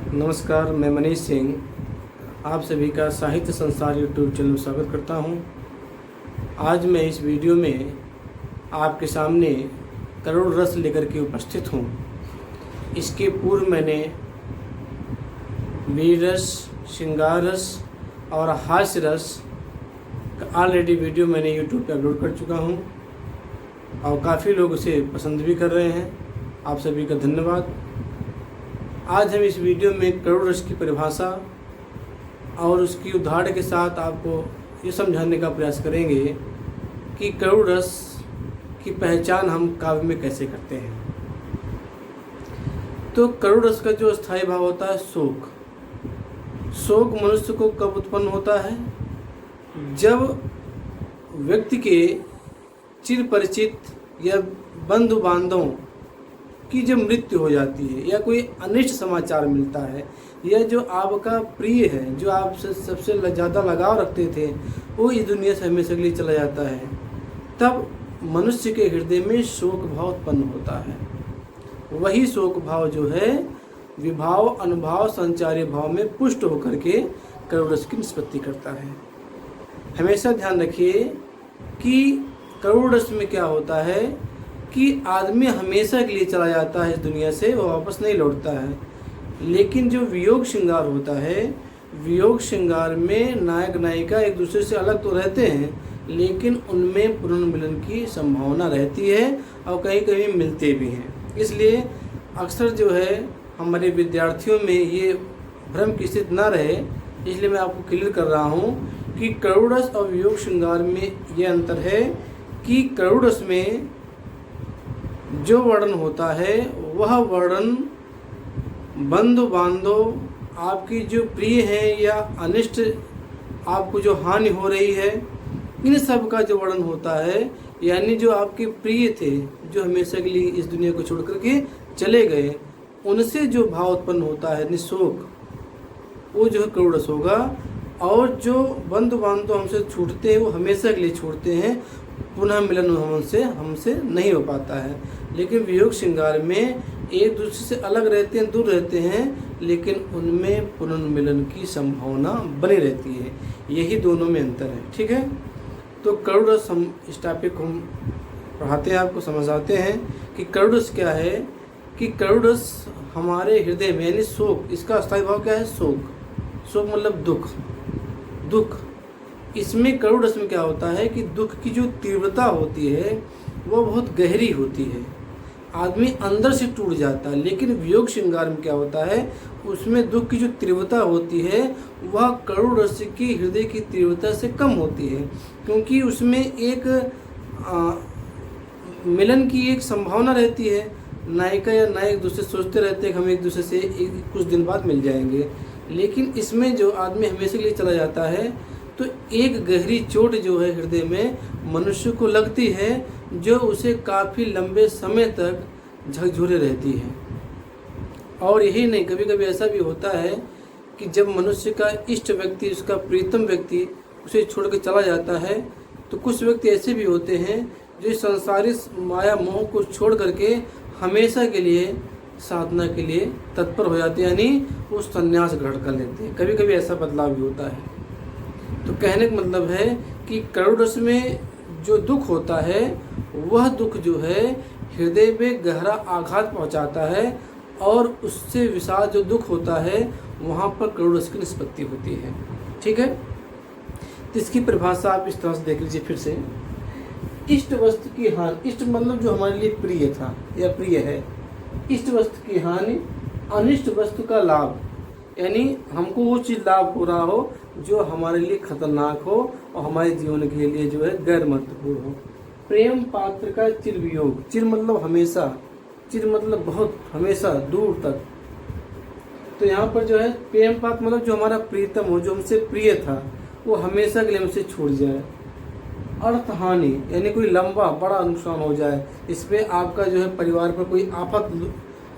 नमस्कार, मैं मनीष सिंह आप सभी का साहित्य संसार यूट्यूब चैनल में स्वागत करता हूं। आज मैं इस वीडियो में आपके सामने करुण रस लेकर के उपस्थित हूं। इसके पूर्व मैंने वीर रस, श्रृंगार रस और हास्य रस का ऑलरेडी वीडियो मैंने यूट्यूब पर अपलोड कर चुका हूं और काफ़ी लोग उसे पसंद भी कर रहे हैं। आप सभी का धन्यवाद। आज हम इस वीडियो में करुण रस की परिभाषा और उसकी उदाहरण के साथ आपको ये समझाने का प्रयास करेंगे कि करुण रस की पहचान हम काव्य में कैसे करते हैं। तो करुण रस का जो स्थायी भाव होता है शोक। शोक मनुष्य को कब उत्पन्न होता है? जब व्यक्ति के चिर परिचित या बंधु बांधवों की जब मृत्यु हो जाती है या कोई अनिष्ट समाचार मिलता है या जो आपका प्रिय है, जो आपसे सबसे ज़्यादा लगाव रखते थे, वो इस दुनिया से हमेशा के लिए चला जाता है, तब मनुष्य के हृदय में शोक भाव उत्पन्न होता है। वही शोक भाव जो है विभाव, अनुभाव, संचारी भाव में पुष्ट होकर के करुण रस की निष्पत्ति करता है। हमेशा ध्यान रखिए कि करुण रस में क्या होता है कि आदमी हमेशा के लिए चला जाता है इस दुनिया से, वो वापस नहीं लौटता है। लेकिन जो वियोग श्रृंगार होता है, वियोग श्रृंगार में नायक नायिका एक दूसरे से अलग तो रहते हैं, लेकिन उनमें पुनर्मिलन की संभावना रहती है और कहीं कहीं मिलते भी हैं। इसलिए अक्सर जो है हमारे विद्यार्थियों में ये भ्रम की स्थिति ना रहे, इसलिए मैं आपको क्लियर कर रहा हूँ कि करुण रस और वियोग श्रृंगार में ये अंतर है कि करुण रस में जो वर्णन होता है वह वर्णन बंधु बांधव, आपकी जो प्रिय हैं या अनिष्ट आपको जो हानि हो रही है, इन सब का जो वर्णन होता है, यानी जो आपके प्रिय थे, जो हमेशा के लिए इस दुनिया को छोड़ करके चले गए, उनसे जो भाव उत्पन्न होता है निशोक, वो जो है करुण रस होगा। और जो बंधु बांधव हमसे छूटते हैं वो हमेशा के लिए छूटते हैं, पुनः मिलन हमसे नहीं हो पाता है। लेकिन वियोग श्रृंगार में एक दूसरे से अलग रहते हैं, दूर रहते हैं, लेकिन उनमें पुनर्मिलन की संभावना बनी रहती है। यही दोनों में अंतर है। ठीक है, तो करुण रस हम इस टॉपिक को हम पढ़ाते हैं, आपको समझाते हैं कि करुण रस क्या है। कि करुण रस हमारे हृदय में यानी शोक, इसका स्थायी भाव क्या है? शोक। शोक मतलब दुख। इसमें करुण रस में क्या होता है कि दुख की जो तीव्रता होती है वो बहुत गहरी होती है, आदमी अंदर से टूट जाता है। लेकिन वियोग श्रृंगार में क्या होता है, उसमें दुख की जो तीव्रता होती है वह करुण रस की हृदय की तीव्रता से कम होती है, क्योंकि उसमें एक मिलन की एक संभावना रहती है। नायिका या नायक एक दूसरे सोचते रहते हैं कि हम एक दूसरे से कुछ दिन बाद मिल जाएंगे, लेकिन इसमें जो आदमी हमेशा के लिए चला जाता है तो एक गहरी चोट जो है हृदय में मनुष्य को लगती है, जो उसे काफ़ी लंबे समय तक झकझोरे रहती है। और यही नहीं, कभी कभी ऐसा भी होता है कि जब मनुष्य का इष्ट व्यक्ति, उसका प्रीतम व्यक्ति उसे छोड़ के चला जाता है, तो कुछ व्यक्ति ऐसे भी होते हैं जो संसारी माया मोह को छोड़ करके हमेशा के लिए साधना के लिए तत्पर हो जाते हैं, यानी वो संन्यास ग्रहण कर लेते हैं। कभी कभी ऐसा बदलाव भी होता है। तो कहने का मतलब है कि करुण रस में जो दुख होता है वह दुख जो है हृदय में गहरा आघात पहुंचाता है, और उससे विशाल जो दुख होता है वहाँ पर करुण रस की निष्पत्ति होती है। ठीक है, तो इसकी परिभाषा आप इस तरह से देख लीजिए फिर से। इष्ट वस्तु की हानि, इष्ट मतलब जो हमारे लिए प्रिय था या प्रिय है, इष्ट वस्तु की हानि, अनिष्ट वस्तु का लाभ, यानी हमको वो चीज़ लाभ हो रहा हो जो हमारे लिए खतरनाक हो और हमारे जीवन के लिए जो है गैर महत्वपूर्ण हो। प्रेम पात्र का चिर वियोग, चिर मतलब हमेशा, चिर मतलब बहुत, हमेशा, दूर तक। तो यहाँ पर जो है प्रेम पात्र मतलब जो हमारा प्रीतम हो, जो हमसे प्रिय था, वो हमेशा के लिए हमसे छूट जाए। अर्थ हानि यानी कोई लंबा बड़ा नुकसान हो जाए, इसमें आपका जो है परिवार पर कोई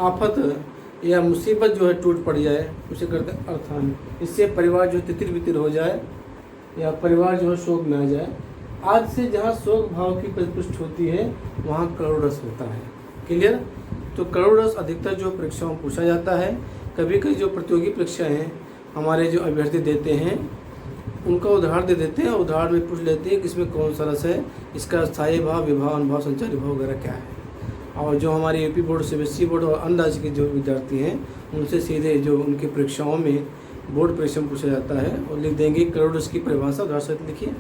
आफत या मुसीबत जो है टूट पड़ जाए, उसे करते हैं अर्थ हानि। इससे परिवार जो तितिर बितिर हो जाए या परिवार जो है शोक में आ जाए। आज से जहाँ शोक भाव की परिपुष्ट होती है वहाँ करुण रस होता है। क्लियर? तो करुण रस अधिकतर जो परीक्षाओं में पूछा जाता है, कभी कभी जो प्रतियोगी परीक्षाएं हैं हमारे जो अभ्यर्थी देते हैं उनका उदाहरण दे देते हैं और उदाहरण में पूछ लेते हैं कि इसमें कौन सा रस है, इसका स्थायी भाव, विभाव, अनुभाव, संचारी भाव वगैरह क्या है। और जो हमारे यूपी बोर्ड, सीबीएसई बोर्ड और अन्य राज्य के जो विद्यार्थी हैं उनसे सीधे जो उनकी परीक्षाओं में बोर्ड परीक्षा में पूछा जाता है और लिख देंगे करोड़ रस की परिभाषा उदाहरण सहित लिखिए।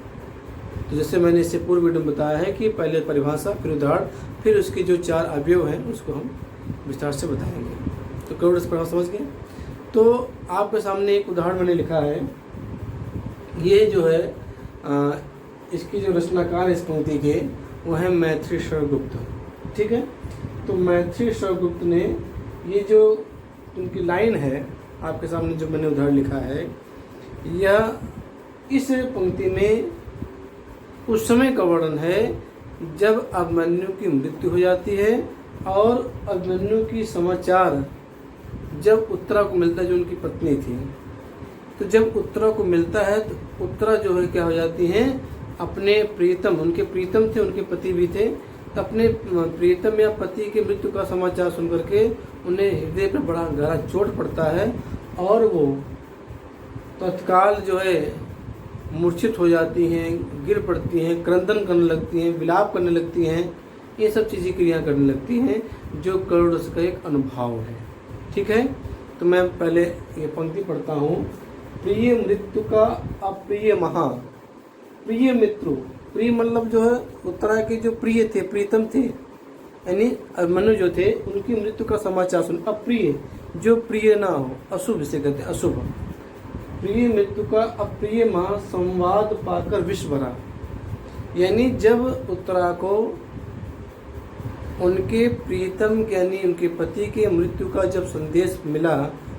तो जैसे मैंने इससे पूर्व वीडियो में बताया है कि पहले परिभाषा, फिर उदाहरण, फिर उसके जो 4 अवयव हैं उसको हम विस्तार से बताएंगे। तो करोड़ रस परिभाषा समझ गए। तो आपके सामने एक उदाहरण मैंने लिखा है, ये जो है इसकी जो रचनाकार इस पंक्ति के वो है मैथिली शरगुप्त। ठीक है, तो मैथिली शरगुप्त ने ये जो उनकी लाइन है आपके सामने जो मैंने उदाहरण लिखा है, यह इस पंक्ति में उस समय का वर्णन है जब अभिमन्यु की मृत्यु हो जाती है और अभिमन्यु की समाचार जब उत्तरा को मिलता है, जो उनकी पत्नी थी। तो जब उत्तरा को मिलता है तो उत्तरा जो है क्या हो जाती हैं, अपने प्रीतम, उनके प्रीतम थे, उनके पति भी थे, तो अपने प्रीतम या पति के मृत्यु का समाचार सुनकर के उन्हें हृदय पर बड़ा गहरा चोट पड़ता है और वो तत्काल जो है मूर्छित हो जाती हैं, गिर पड़ती हैं, क्रंदन करने लगती हैं, विलाप करने लगती हैं, ये सब चीज़ें क्रिया करने लगती हैं जो करोड़ रस का एक अनुभव है। ठीक है, तो मैं पहले ये पंक्ति पढ़ता हूँ। प्रिय मृत्यु का अप्रिय महा, प्रिय मित्रु, प्रिय मतलब जो है उत्तरा के जो प्रिय थे, प्रीतम थे, यानी अभिमन्यु जो थे, उनकी मृत्यु का समाचार सुन। अप्रिय जो प्रिय ना हो, अशुभ से कहते हैं, अशुभ। प्रिय मृत्यु का अप्रिय महा संवाद पाकर विष भरा, यानी जब उत्तरा को उनके प्रीतम यानी उनके पति के मृत्यु का जब संदेश मिला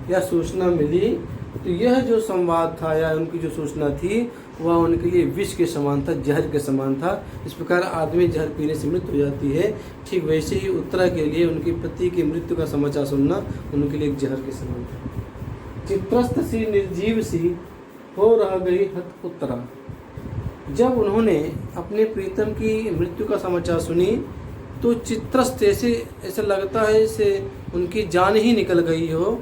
या सूचना मिली, तो यह जो संवाद था या उनकी जो सूचना थी वह उनके लिए विष के समान था, जहर के समान था। इस प्रकार आदमी जहर पीने से मृत्यु हो जाती है, ठीक वैसे ही उत्तरा के लिए उनके पति की मृत्यु का समाचार सुनना उनके लिए एक जहर के समान था। चित्रस्त सी निर्जीव सी हो रह गई हत उत्तरा, जब उन्होंने अपने प्रीतम की मृत्यु का समाचार सुनी तो चित्रस्त ऐसे लगता है जैसे उनकी जान ही निकल गई हो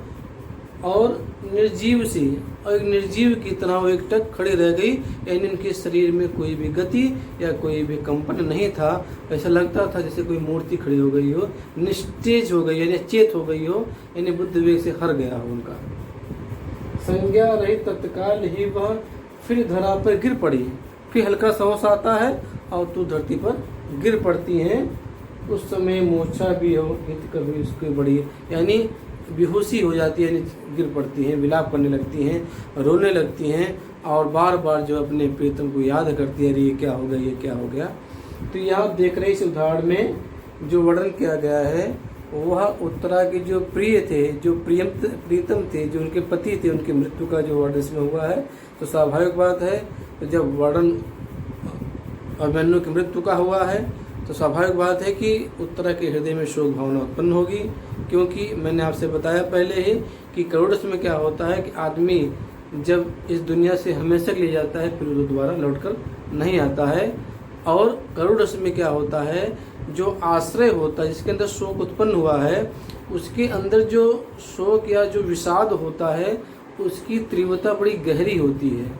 और निर्जीव सी, और एक निर्जीव की तरह वो एकटक खड़ी रह गई, यानी उनके शरीर में कोई भी गति या कोई भी कंपन नहीं था। ऐसा लगता था जैसे कोई मूर्ति खड़ी हो गई हो, निस्तेज हो गई यानी चेत हो गई हो, यानी बुद्ध विवेक से हर गया हो उनका। संज्ञा रही तत्काल ही वह फिर धरा पर गिर पड़ी, फिर हल्का सा होश आता है और तू धरती पर गिर पड़ती हैं। उस समय मूर्छा भी हो हित कभी उसकी बड़ी, यानी बेहोशी हो जाती है, गिर पड़ती हैं, विलाप करने लगती हैं, रोने लगती हैं और बार बार जो अपने प्रीतम को याद करती है, अरे ये क्या हो गया, ये क्या हो गया। तो यहाँ देख रहे इस उदाहरण में जो वर्णन किया गया है वह उत्तरा के जो प्रिय थे, जो प्रीतम थे, जो उनके पति थे, उनकी मृत्यु का जो वर्णन इसमें हुआ है। तो स्वाभाविक बात है, तो जब वर्णन अभिमन्यु की मृत्यु का हुआ है तो स्वाभाविक बात है कि उत्तरा के हृदय में शोक भावना उत्पन्न होगी, क्योंकि मैंने आपसे बताया पहले ही कि करोड़ रस में क्या होता है कि आदमी जब इस दुनिया से हमेशा के लिए जाता है फिर वो दोबारा लौटकर नहीं आता है। और करोड़ रस में क्या होता है, जो आश्रय होता है, जिसके अंदर शोक उत्पन्न हुआ है, उसके अंदर जो शोक या जो विषाद होता है उसकी तीव्रता बड़ी गहरी होती है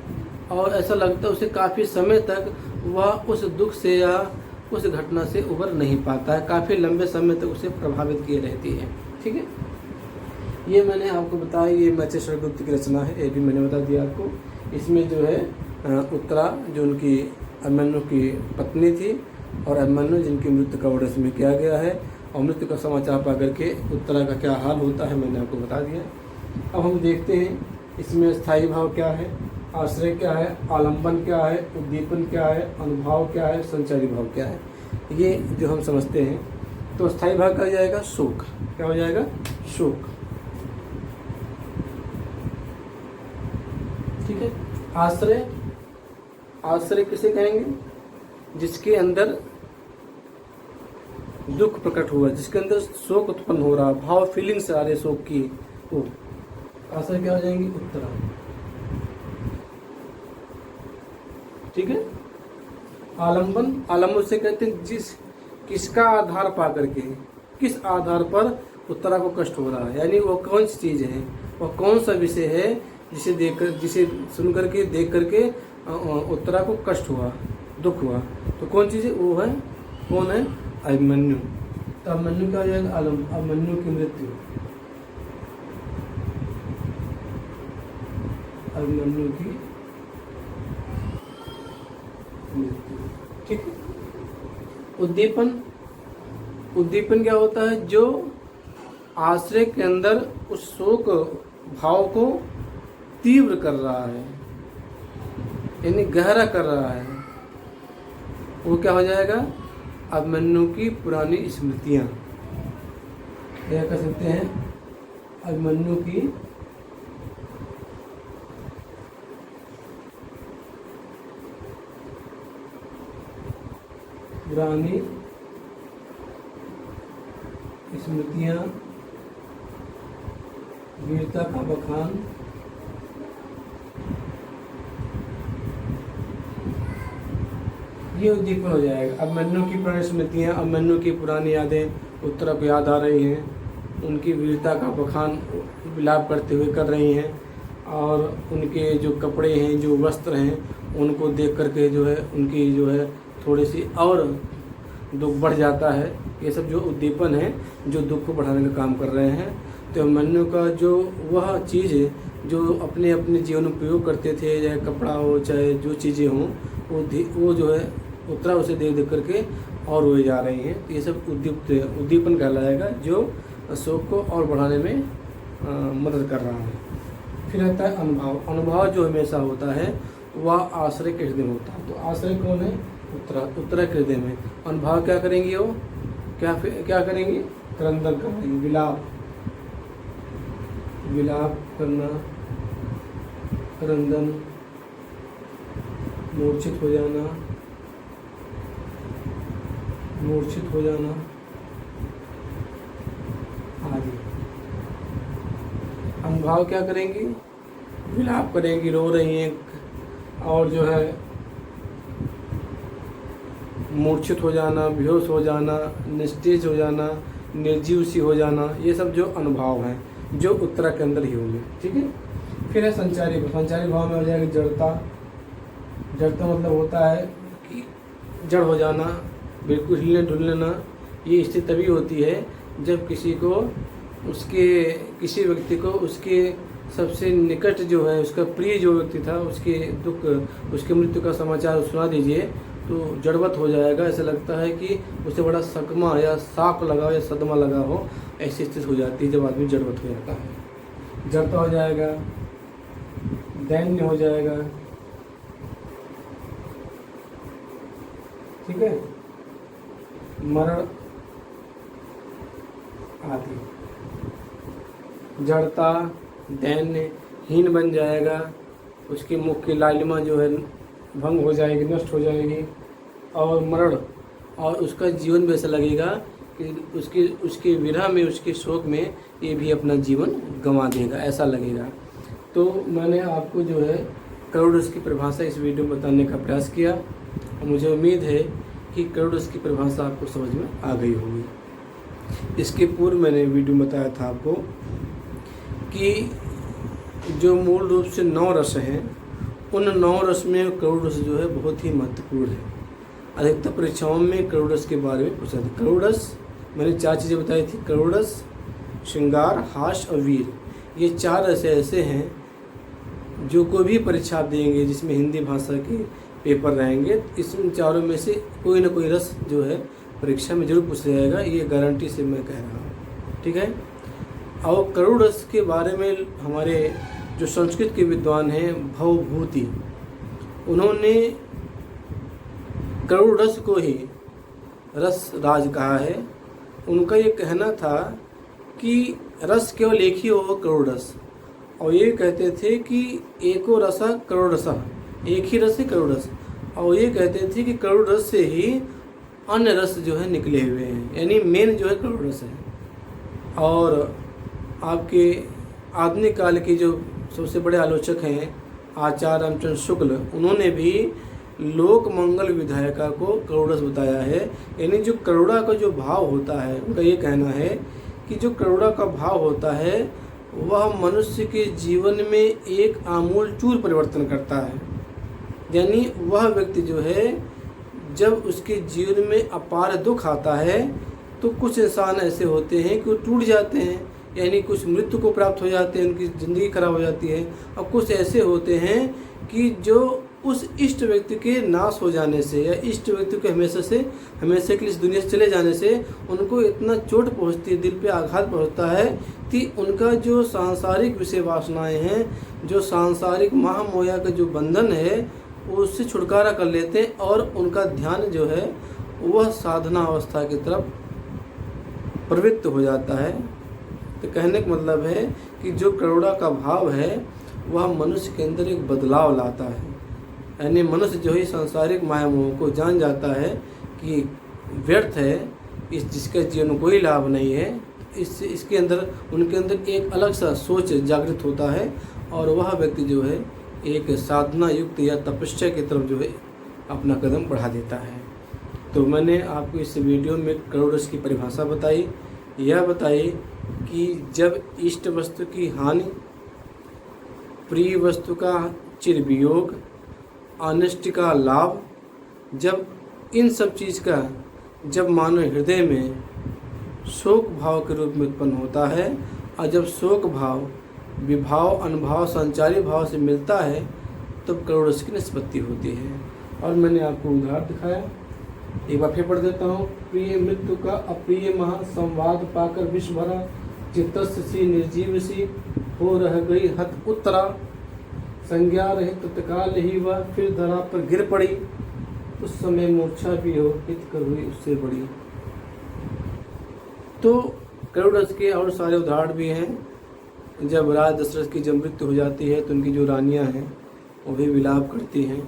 और ऐसा लगता है उसे काफ़ी समय तक वह उस दुख से या उस घटना से उबर नहीं पाता है, काफ़ी लंबे समय तक उसे प्रभावित किए रहती है। ठीक है, ये मैंने आपको बताया, ये मैथिली शरगुप्त की रचना है, ये भी मैंने बता दिया आपको। इसमें जो है उत्तरा जो उनकी अभिमन्यु की पत्नी थी और अभिमन्यु जिनकी मृत्यु का वर्णन इसमें किया गया है और मृत्यु का समाचार पा करके उत्तरा का क्या हाल होता है मैंने आपको बता दिया। अब हम देखते हैं इसमें स्थायी भाव क्या है, आश्रय क्या है, आलंबन क्या है, उद्दीपन क्या है, अनुभाव क्या है, संचारी भाव क्या है, ये जो हम समझते हैं। तो स्थायी भाव क्या हो जाएगा, शोक। क्या हो जाएगा, शोक। ठीक है, आश्रय, आश्रय किसे कहेंगे, जिसके अंदर दुख प्रकट हुआ, जिसके अंदर शोक उत्पन्न हो रहा, भाव फीलिंग्स आ रहे शोक की, वो आश्रय क्या हो जाएंगी, उत्तरा। ठीक है, आलंबन, आलंबन से कहते हैं जिस किसका आधार पा करके, किस आधार पर उत्तरा को कष्ट हो रहा है, यानी वो कौन सी चीज़ है, वह कौन सा विषय है जिसे सुन करके देख करके उत्तरा को कष्ट हुआ, दुख हुआ। तो कौन चीज़ है, वो है, कौन है, अभिमन्यु। तो अभिमन्यु क्या हो जाएगा, अभिमन्यु की मृत्यु, अभिमन्यु की मृत्यु। ठीक है। उद्दीपन क्या होता है, जो आश्रय के अंदर उस शोक भाव को तीव्र कर रहा है, यानी गहरा कर रहा है, वो क्या हो जाएगा, अभिमन्यु की पुरानी स्मृतियां। क्या कह सकते हैं, अभिमन्यु की पुरानी स्मृतियां, वीरता का बखान, ये उद्दीपन हो जाएगा। अभिमन्यु की पुरानी स्मृतियां, अभिमन्यु की पुरानी यादें उत्तरा को याद आ रही हैं, उनकी वीरता का बखान विलाप करते हुए कर रही हैं, और उनके जो कपड़े हैं, जो वस्त्र हैं, उनको देख करके जो है उनकी जो है थोड़ी सी और दुख बढ़ जाता है। ये सब जो उद्दीपन है, जो दुख को बढ़ाने का काम कर रहे हैं। तो अभिमन्यु का जो वह चीज़ है जो अपने अपने जीवन में प्रयोग करते थे, चाहे कपड़ा हो चाहे जो चीज़ें हों, वो जो है उत्तरा उसे देख देख करके और रोए जा रही हैं। तो ये सब उद्दीपन कहलाएगा, जो शोक को और बढ़ाने में मदद कर रहा है। फिर आता है अनुभव। अनुभव जो हमेशा होता है वह आश्रय के हृदय में होता है। तो आश्रय कौन है, उत्तरा के हृदय में। अनुभव क्या करेंगे, वो क्या करेंगे, क्रंदन करेंगे, विलाप करना, क्रंदन, मूर्छित हो जाना आदि। अनुभव क्या करेंगी, विलाप करेंगी, रो रही हैं, और जो है मूर्छित हो जाना, बेहोश हो जाना, निस्तेज हो जाना, निर्जीव सी हो जाना, ये सब जो अनुभव हैं जो उत्तरा के अंदर ही होंगे। ठीक है। फिर है संचारी भाव। संचारी भाव में हो जाएगी जड़ता। जड़ता मतलब होता है कि जड़ हो जाना, बिल्कुल हिलने डुलने ना। ये स्थिति तभी होती है जब किसी व्यक्ति को उसके सबसे निकट जो है, उसका प्रिय जो व्यक्ति था, उसके दुख, उसके मृत्यु का समाचार सुना दीजिए तो जड़वत हो जाएगा। ऐसा लगता है कि उसे बड़ा सकमा या साप लगा हो या सदमा लगा हो, ऐसी स्थिति हो जाती है जब आदमी जड़वत हो जाता है। जड़ता हो जाएगा, दैन्य हो जाएगा। ठीक है। मरण आदि। जड़ता, दैन्य, हीन बन जाएगा, उसके मुख की लालिमा जो है भंग हो जाएगी, नष्ट हो जाएगी, और मरण, और उसका जीवन भी ऐसा लगेगा कि उसके विरह में, उसके शोक में ये भी अपना जीवन गंवा देगा, ऐसा लगेगा। तो मैंने आपको जो है करुण रस की परिभाषा इस वीडियो में बताने का प्रयास किया, और मुझे उम्मीद है कि करुण रस की परिभाषा आपको समझ में आ गई होगी। इसके पूर्व मैंने वीडियो में बताया था आपको कि जो मूल रूप से 9 रस हैं, उन 9 रस में करुण रस जो है बहुत ही महत्वपूर्ण है। अधिकतर परीक्षाओं में करुण रस के बारे में पूछा था। करुण रस मैंने 4 चीज़ें बताई थी, करुण रस, श्रृंगार, हास्य और वीर। ये 4 रस ऐसे हैं जो कोई भी परीक्षा आप देंगे जिसमें हिंदी भाषा के पेपर रहेंगे, इसमें चारों में से कोई ना कोई रस जो है परीक्षा में जरूर पूछा जाएगा, ये गारंटी से मैं कह रहा हूँ। ठीक है। और करुण रस के बारे में हमारे जो संस्कृत के विद्वान हैं भवभूति, उन्होंने करुण रस को ही रस राज कहा है। उनका ये कहना था कि रस केवल एक ही हो, करुण रस, और ये कहते थे कि एको रसा करुण रसा, एक ही रस है करुण रस, और ये कहते थे कि करुण रस से ही अन्य रस जो है निकले हुए हैं, यानी मेन जो है करुण रस है। और आपके आधुनिक काल के जो सबसे बड़े आलोचक हैं आचार्य रामचंद्र शुक्ल, उन्होंने भी लोक मंगल विधायका को करुण रस बताया है। यानी जो करुणा का जो भाव होता है, उनका ये कहना है कि जो करुणा का भाव होता है वह मनुष्य के जीवन में एक आमूल चूल परिवर्तन करता है। यानी वह व्यक्ति जो है जब उसके जीवन में अपार दुख आता है तो कुछ इंसान ऐसे होते हैं कि वो टूट जाते हैं, यानी कुछ मृत्यु को प्राप्त हो जाते हैं, उनकी ज़िंदगी खराब हो जाती है। और कुछ ऐसे होते हैं कि जो उस इष्ट व्यक्ति के नाश हो जाने से या इष्ट व्यक्ति के हमेशा के लिए इस दुनिया से चले जाने से उनको इतना चोट पहुंचती है, दिल पे आघात पहुंचता है कि उनका जो सांसारिक विषय वासनाएं हैं, जो सांसारिक महामोया का जो बंधन है उससे छुटकारा कर लेते हैं और उनका ध्यान जो है वह साधना अवस्था की तरफ प्रवृत्त हो जाता है। तो कहने का मतलब है कि जो करुणा का भाव है वह मनुष्य के अंदर एक बदलाव लाता है। यानी मनुष्य जो है सांसारिक माया मोह को जान जाता है कि व्यर्थ है, जिसका जीवन कोई लाभ नहीं है, इसके अंदर उनके अंदर एक अलग सा सोच जागृत होता है और वह व्यक्ति जो है एक साधना युक्त या तपस्या की तरफ जो है अपना कदम बढ़ा देता है। तो मैंने आपको इस वीडियो में करुण रस की परिभाषा बताई, यह बताई कि जब इष्ट वस्तु की हानि, प्रिय वस्तु का चिर वियोग, अनिष्ट का लाभ, जब इन सब चीज़ का जब मानव हृदय में शोक भाव के रूप में उत्पन्न होता है और जब शोक भाव विभाव अनुभाव संचारी भाव से मिलता है तब करुण रस की निष्पत्ति होती है। और मैंने आपको उदाहरण दिखाया, एक बार फिर पढ़ देता हूँ। प्रिय मृत्यु का अप्रिय महा संवाद पाकर विष भरा, चित्तस्य सी निर्जीव सी हो रह गई हत उत्तरा, संज्ञा रही तत्काल ही वह फिर धरा पर गिर पड़ी, उस समय मूर्छा भी हो हित कर हुई उससे बड़ी। तो करुण रस के और सारे उदाहरण भी हैं। जब राजा दशरथ की जब मृत्यु हो जाती है तो उनकी जो रानियां हैं वो भी विलाप करती हैं,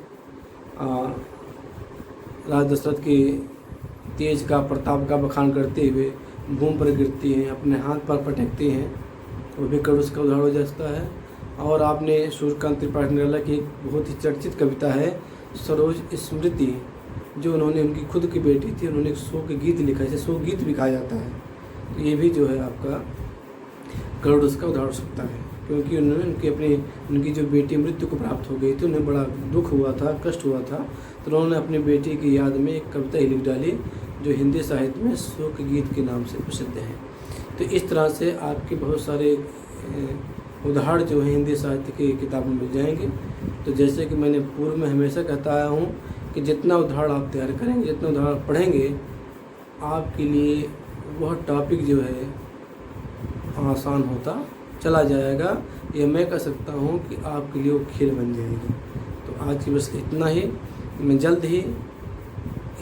राजा दशरथ की तेज का प्रताप का बखान करते हुए भूमि पर गिरती हैं, अपने हाथ पर पटकती हैं, वो भी करुण रस का उदाहरण हो जाता है। और आपने सूर्यकांत त्रिपाठी निराला की एक बहुत ही चर्चित कविता है सरोज स्मृति, जो उन्होंने उनकी खुद की बेटी थी, उन्होंने एक शोक गीत लिखा है, इसे शोक गीत भी कहा जाता है। तो ये भी जो है आपका करुण रस का उदाहरण हो सकता है, क्योंकि उन्होंने उनकी जो बेटी मृत्यु को प्राप्त हो गई थी, उन्हें बड़ा दुख हुआ था, कष्ट हुआ था, तो उन्होंने अपनी बेटी की याद में एक कविता ही लिख डाली जो हिंदी साहित्य में शोक गीत के नाम से प्रसिद्ध है। तो इस तरह से आपके बहुत सारे उदाहरण जो हैं हिंदी साहित्य की किताबों में मिल जाएंगे। तो जैसे कि मैंने पूर्व में हमेशा कहता आया हूँ कि जितना उदाहरण आप तैयार करेंगे, जितना उदाहरण पढ़ेंगे, आपके लिए वह टॉपिक जो है आसान होता चला जाएगा। यह मैं कह सकता हूँ कि आपके लिए वो खेल बन जाएगी। तो आज की बस इतना ही। मैं जल्द ही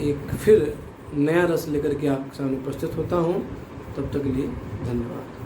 एक फिर नया रस लेकर के आपके सामने उपस्थित होता हूँ। तब तक के लिए धन्यवाद।